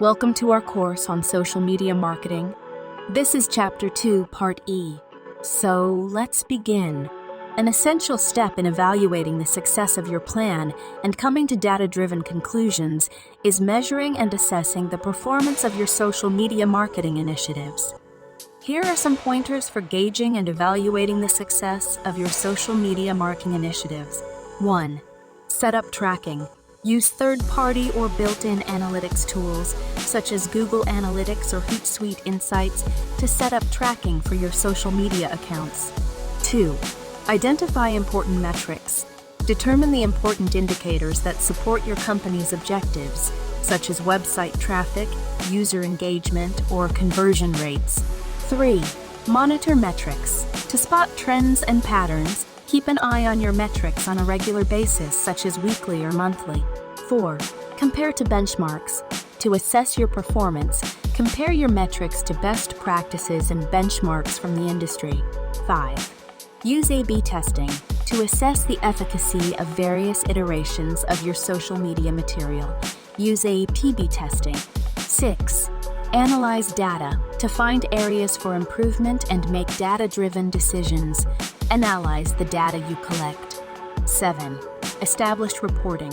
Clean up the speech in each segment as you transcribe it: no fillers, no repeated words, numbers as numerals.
Welcome to our course on social media marketing. This is Chapter 2, Part E. So let's begin. An essential step in evaluating the success of your plan and coming to data-driven conclusions is measuring and assessing the performance of your social media marketing initiatives. Here are some pointers for gauging and evaluating the success of your social media marketing initiatives. 1. Setup tracking. Use third-party or built-in analytics tools, such as Google Analytics or Hootsuite Insights, to set up tracking for your social media accounts. 2. Identify important metrics. Determine the important indicators that support your company's objectives, such as website traffic, user engagement, or conversion rates. 3. Monitor metrics. To spot trends and patterns, keep an eye on your metrics on a regular basis, such as weekly or monthly. 4. Compare to benchmarks. To assess your performance, compare your metrics to best practices and benchmarks from the industry. 5. Use A/B testing to assess the efficacy of various iterations of your social media material. Use A/P/B testing. 6. Analyze data to find areas for improvement and make data-driven decisions. Analyze the data you collect. 7. Establish reporting.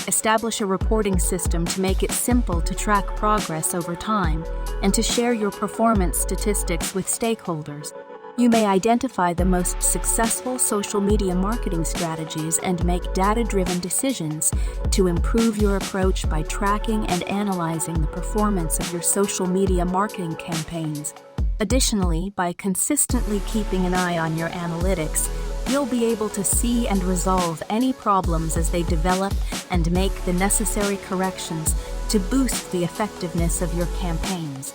Establish a reporting system to make it simple to track progress over time and to share your performance statistics with stakeholders. You may identify the most successful social media marketing strategies and make data-driven decisions to improve your approach by tracking and analyzing the performance of your social media marketing campaigns. Additionally, by consistently keeping an eye on your analytics, you'll be able to see and resolve any problems as they develop and make the necessary corrections to boost the effectiveness of your campaigns.